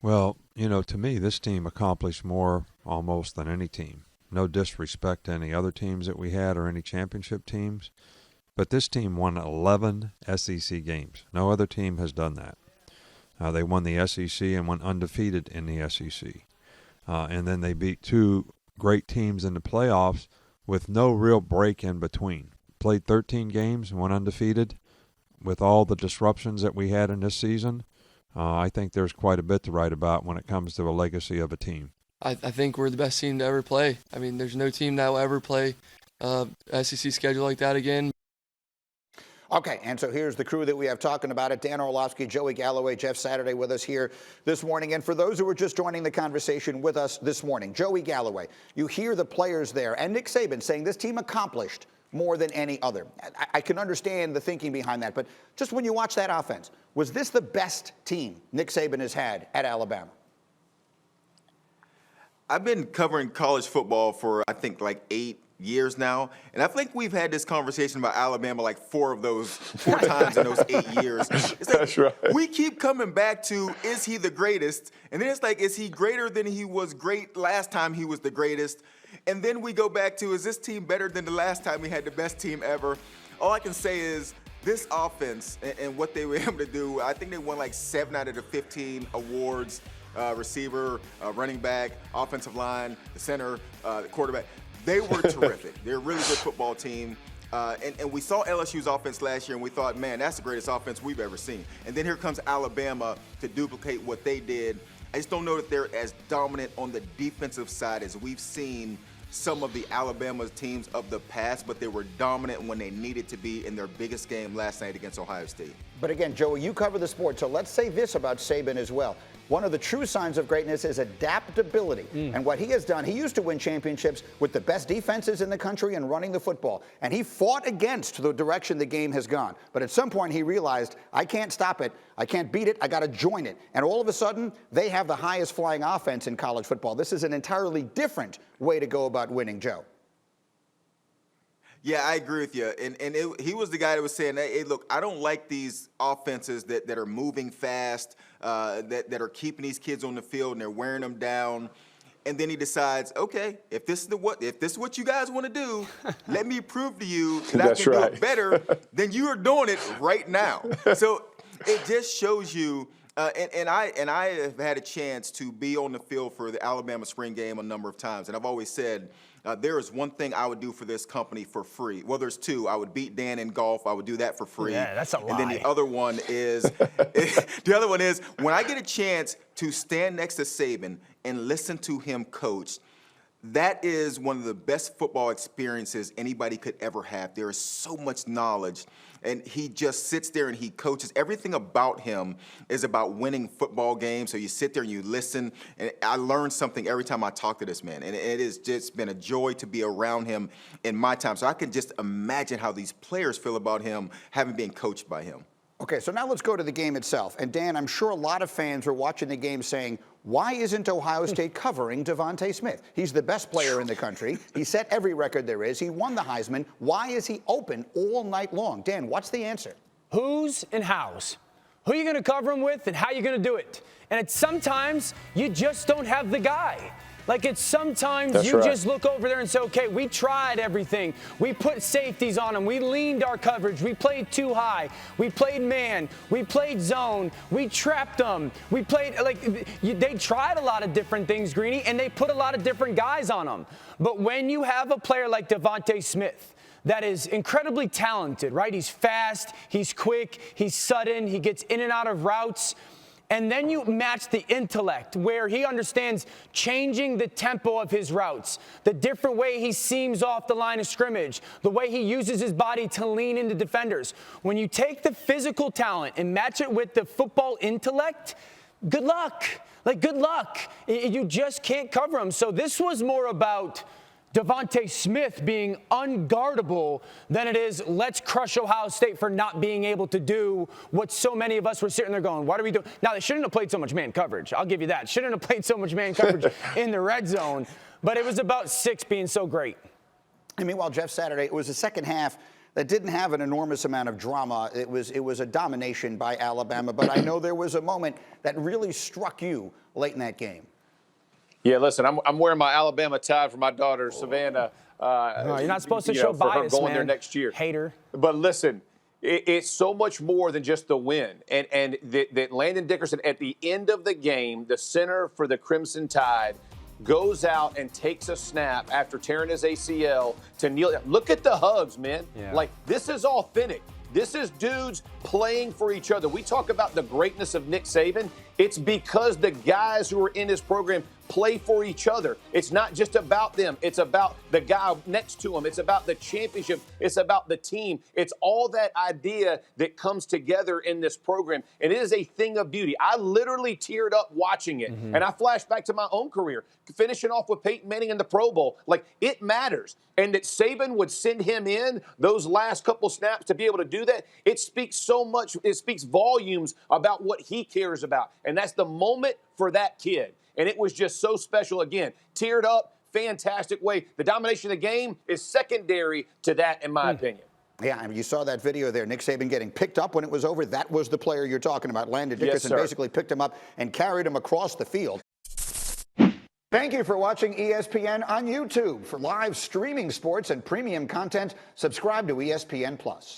Well, to me, this team accomplished more almost than any team. No disrespect to any other teams that we had or any championship teams, but this team won 11 SEC games. No other team has done that. They won the SEC and went undefeated in the SEC. And then they beat two great teams in the playoffs with no real break in between. Played 13 games and went undefeated. With all the disruptions that we had in this season, I think there's quite a bit to write about when it comes to the legacy of a team. I think we're the best team to ever play. I mean, there's no team that will ever play SEC schedule like that again. Okay, and so here's the crew that we have talking about it. Dan Orlovsky, Joey Galloway, Jeff Saturday with us here this morning. And for those who are just joining the conversation with us this morning, Joey Galloway, you hear the players there and Nick Saban saying this team accomplished more than any other. I can understand the thinking behind that, but just when you watch that offense, was this the best team Nick Saban has had at Alabama? I've been covering college football for, I think, like 8 years now, and I think we've had this conversation about Alabama like four times in those 8 years. It's like, that's right. We keep coming back to, is he the greatest? And then it's like, is he greater than he was great last time he was the greatest? And then we go back to, is this team better than the last time we had the best team ever? All I can say is this offense and what they were able to do, I think they won like 7 out of the 15 awards, receiver, running back, offensive line, the center, the quarterback. They were terrific. They're a really good football team. And we saw LSU's offense last year, and we thought, man, that's the greatest offense we've ever seen. And then here comes Alabama to duplicate what they did. I just don't know that they're as dominant on the defensive side as we've seen some of the Alabama teams of the past, but they were dominant when they needed to be in their biggest game last night against Ohio State. But again, Joey, you cover the sport, so let's say this about Saban as well. One of the true signs of greatness is adaptability. And what he has done, he used to win championships with the best defenses in the country and running the football. And he fought against the direction the game has gone. But at some point he realized, I can't stop it. I can't beat it. I got to join it. And all of a sudden, they have the highest flying offense in college football. This is an entirely different way to go about winning, Joe. Yeah, I agree with you. And he was the guy that was saying, hey, look, I don't like these offenses that are moving fast, that are keeping these kids on the field and they're wearing them down. And then he decides, okay, if this is what you guys want to do, let me prove to you that I can do it better than you are doing it right now. So it just shows you. And I have had a chance to be on the field for the Alabama spring game a number of times, and I've always said there is one thing I would do for this company for free. Well, there's two. I would beat Dan in golf. I would do that for free. Yeah, that's a lie. And then the other one is when I get a chance to stand next to Saban and listen to him coach. That is one of the best football experiences anybody could ever have. There is so much knowledge, and he just sits there and he coaches. Everything about him is about winning football games. So you sit there and you listen, and I learn something every time I talk to this man, and it has just been a joy to be around him in my time. So I can just imagine how these players feel about him having been coached by him. Okay, so now let's go to the game itself. And Dan, I'm sure a lot of fans were watching the game saying, why isn't Ohio State covering Devonta Smith? He's the best player in the country. He set every record there is. He won the Heisman. Why is he open all night long? Dan, what's the answer? Who's and hows. Who are you going to cover him with and how are you going to do it? And sometimes you just don't have the guy. Like it's sometimes That's you right. just look over there and say, okay, we tried everything. We put safeties on them. We leaned our coverage. We played too high. We played man. We played zone. We trapped them. We played, they tried a lot of different things, Greeny, and they put a lot of different guys on them. But when you have a player like Devonta Smith, that is incredibly talented, right? He's fast, he's quick, he's sudden, he gets in and out of routes. And then you match the intellect where he understands changing the tempo of his routes, the different way he seams off the line of scrimmage, the way he uses his body to lean into defenders. When you take the physical talent and match it with the football intellect, good luck. Good luck. You just can't cover him. So this was more about Devonta Smith being unguardable than it is let's crush Ohio State for not being able to do what so many of us were sitting there going, what are we doing? Now, they shouldn't have played so much man coverage. I'll give you that. Shouldn't have played so much man coverage in the red zone. But it was about 6 being so great. And meanwhile, Jeff Saturday, it was the second half that didn't have an enormous amount of drama. It was a domination by Alabama, but I know there was a moment that really struck you late in that game. Yeah, listen, I'm wearing my Alabama tie for my daughter, Savannah. No, you're not supposed to show for her bias, going man. there next year. Hater. But listen, it's so much more than just the win. And that Landon Dickerson, at the end of the game, the center for the Crimson Tide, goes out and takes a snap after tearing his ACL to kneel. Look at the hugs, man. Yeah. Like, this is authentic. This is dudes playing for each other. We talk about the greatness of Nick Saban. It's because the guys who are in his program play for each other. It's not just about them. It's about the guy next to him. It's about the championship. It's about the team. It's all that idea that comes together in this program. And it is a thing of beauty. I literally teared up watching it. And I flashed back to my own career, finishing off with Peyton Manning in the Pro Bowl. Like, it matters. And that Saban would send him in those last couple snaps to be able to do that, it speaks so much. It speaks volumes about what he cares about. And that's the moment for that kid. And it was just so special. Again, teared up, fantastic way. The domination of the game is secondary to that, in my opinion. Yeah, I mean, you saw that video there. Nick Saban getting picked up when it was over. That was the player you're talking about. Landon Dickerson basically picked him up and carried him across the field. Thank you for watching ESPN on YouTube. For live streaming sports and premium content, subscribe to ESPN+.